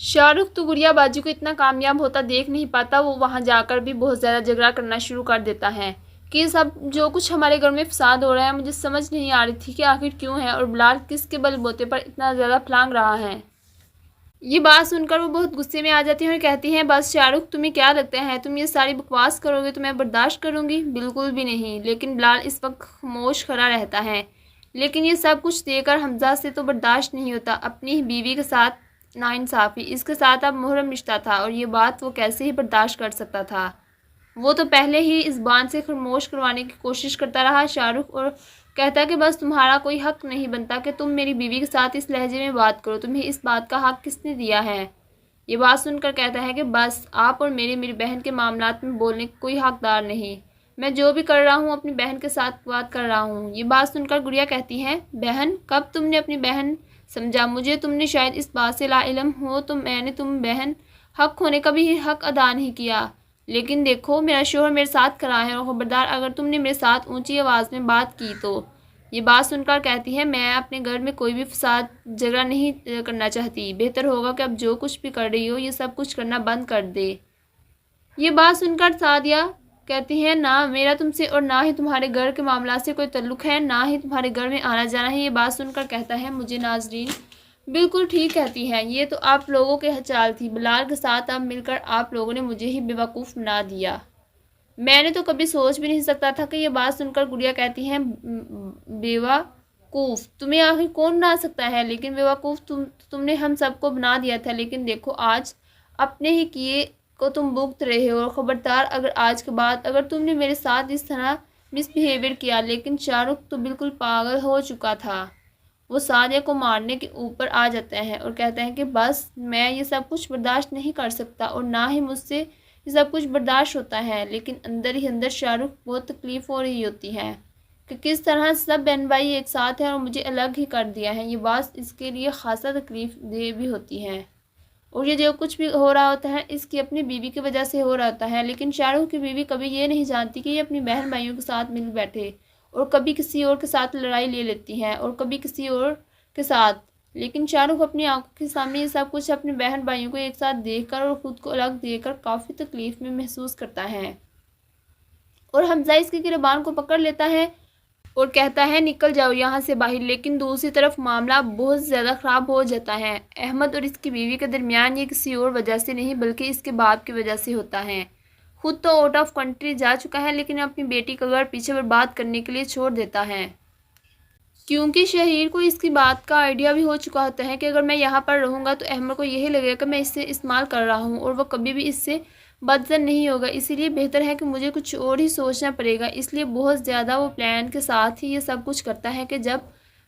शाह रुख तो गुड़िया बाजी को इतना कामयाब होता देख नहीं पाता। वो वहाँ जाकर भी बहुत ज़्यादा झगड़ा करना शुरू कर देता है कि सब जो कुछ हमारे घर में फसाद हो रहा है, मुझे समझ नहीं आ रही थी कि आखिर क्यों है और बिलाल किसके बलबूते पर इतना ज़्यादा फलांग रहा है। ये बात सुनकर वो बहुत गुस्से में आ जाती है और कहती हैं, बस शाहरुख, तुम्हें क्या लगता है तुम ये सारी बकवास करोगे तो मैं बर्दाश्त करूँगी? बिल्कुल भी नहीं। लेकिन बिलाल इस वक्त खामोश खड़ा रहता है। लेकिन ये सब कुछ देकर हमजा से तो बर्दाश्त नहीं होता। अपनी ही बीवी के साथ नाइंसाफ़ी, इसके साथ अब मुहर्रम रिश्ता था और ये बात वो कैसे ही बर्दाश्त कर सकता था। वो तो पहले ही इस बान से खामोश करवाने की कोशिश करता रहा शाहरुख, और कहता कि बस तुम्हारा कोई हक नहीं बनता कि तुम मेरी बीवी के साथ इस लहजे में बात करो। तुम्हें इस बात का हक किसने दिया है? ये बात सुनकर कहता है कि बस आप और मेरी बहन के मामलात में बोलने का कोई हकदार नहीं। मैं जो भी कर रहा हूँ अपनी बहन के साथ बात कर रहा हूँ। ये बात सुनकर गुड़िया कहती है, बहन? कब तुमने अपनी बहन समझा? मुझे तुमने शायद इस बात से लाइल्म हो तो मैंने तुम बहन हक होने का भी हक अदा नहीं किया। लेकिन देखो, मेरा शोहर मेरे साथ खड़ा है और खबरदार अगर तुमने मेरे साथ ऊंची आवाज़ में बात की तो। ये बात सुनकर कहती है, मैं अपने घर में कोई भी फसाद झगड़ा नहीं करना चाहती। बेहतर होगा कि अब जो कुछ भी कर रही हो ये सब कुछ करना बंद कर दे। ये बात सुनकर सादिया कहती है, ना मेरा तुमसे और ना ही तुम्हारे घर के मामला से कोई ताल्लुक़ है, ना ही तुम्हारे घर में आना जाना है। ये बात सुनकर कहता है, मुझे नाजरीन बिल्कुल ठीक कहती हैं, ये तो आप लोगों के चाल थी। बिलाल के साथ अब मिलकर आप लोगों ने मुझे ही बेवकूफ़ बना दिया। मैंने तो कभी सोच भी नहीं सकता था कि ये बात सुनकर गुड़िया कहती हैं, बेवकूफ़ तुम्हें आखिर कौन बना सकता है? लेकिन बेवकूफ़ तुमने हम सबको बना दिया था। लेकिन देखो, आज अपने ही किए को तुम भुगत रहे हो। और ख़बरदार अगर आज के बाद अगर तुमने मेरे साथ इस तरह मिसबिहेवियर किया। लेकिन शाहरुख तो बिल्कुल पागल हो चुका था। वो सादिया को मारने के ऊपर आ जाता है और कहता है कि बस मैं ये सब कुछ बर्दाश्त नहीं कर सकता और ना ही मुझसे ये सब कुछ बर्दाश्त होता है। लेकिन अंदर ही अंदर शाहरुख बहुत तकलीफ़ हो रही होती है कि किस तरह सब बहन भाई एक साथ हैं और मुझे अलग ही कर दिया है। ये बात इसके लिए ख़ासा तकलीफ़ दे भी होती है और ये जो कुछ भी हो रहा होता है इसकी अपनी बीवी की वजह से हो रहा होता है। लेकिन शाहरुख की बीवी कभी ये नहीं जानती कि ये अपनी बहन भाइयों के साथ मिल बैठे और कभी किसी और के साथ लड़ाई ले लेती हैं और कभी किसी और के साथ। लेकिन शाहरुख अपनी आंखों के सामने ये सब कुछ अपने बहन भाइयों को एक साथ देखकर और ख़ुद को अलग देखकर काफ़ी तकलीफ़ में महसूस करता है। और हमजा इसकी गिरबान को पकड़ लेता है और कहता है, निकल जाओ यहाँ से बाहर। लेकिन दूसरी तरफ मामला बहुत ज़्यादा ख़राब हो जाता है। अहमद और इसकी बीवी के दरमियान ये किसी और वजह से नहीं बल्कि इसके बाप की वजह से होता है। खुद तो आउट ऑफ कंट्री जा चुका है लेकिन अपनी बेटी का घर पीछे बर्बाद करने के लिए छोड़ देता है, क्योंकि शहीर को इसकी बात का आइडिया भी हो चुका होता है कि अगर मैं यहाँ पर रहूँगा तो अहमद को यही लगेगा कि मैं इससे इस्तेमाल कर रहा हूँ और वह कभी भी इससे बदज़न नहीं होगा। इसीलिए बेहतर है कि मुझे कुछ और ही सोचना पड़ेगा। इसलिए बहुत ज़्यादा वो प्लान के साथ ही ये सब कुछ करता है कि जब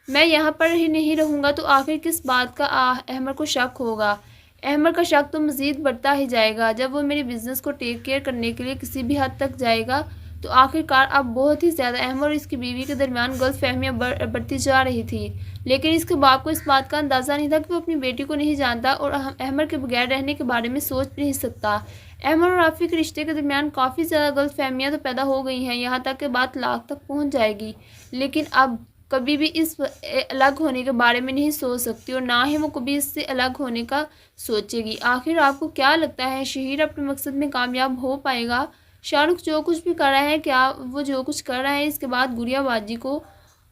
मैं यहाँ पर ही नहीं रहूँगा तो आखिर किस बात का अहमद को शक होगा। अहमद का शक तो मज़ीद बढ़ता ही जाएगा। जब वो मेरे बिज़नेस को टेक केयर करने के लिए किसी भी हद तक जाएगा तो आखिरकार अब बहुत ही ज़्यादा अहमद और इसकी बीवी के दरमियान गलतफहमियाँ बढ़ती जा रही थी। लेकिन इसके बाप को इस बात का अंदाज़ा नहीं था कि वो अपनी बेटी को नहीं जानता और अहमद के बगैर रहने के बारे में सोच भी नहीं सकता। अहमद और आफी के रिश्ते के दरमियान काफ़ी ज़्यादा गलतफहमियाँ तो पैदा हो गई हैं, यहाँ तक कि बात लाख तक पहुँच जाएगी। लेकिन अब कभी भी इस अलग होने के बारे में नहीं सोच सकती और ना ही वो कभी इससे अलग होने का सोचेगी। आखिर आपको क्या लगता है, शहीर अपने मकसद में कामयाब हो पाएगा? शाहरुख जो कुछ भी कर रहा है, क्या वो जो कुछ कर रहा है इसके बाद गुड़िया बाजी को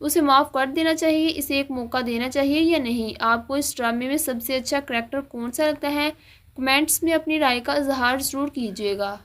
उसे माफ़ कर देना चाहिए, इसे एक मौका देना चाहिए या नहीं? आपको इस ड्रामे में सबसे अच्छा करैक्टर कौन सा लगता है? कमेंट्स में अपनी राय का इजहार ज़रूर कीजिएगा।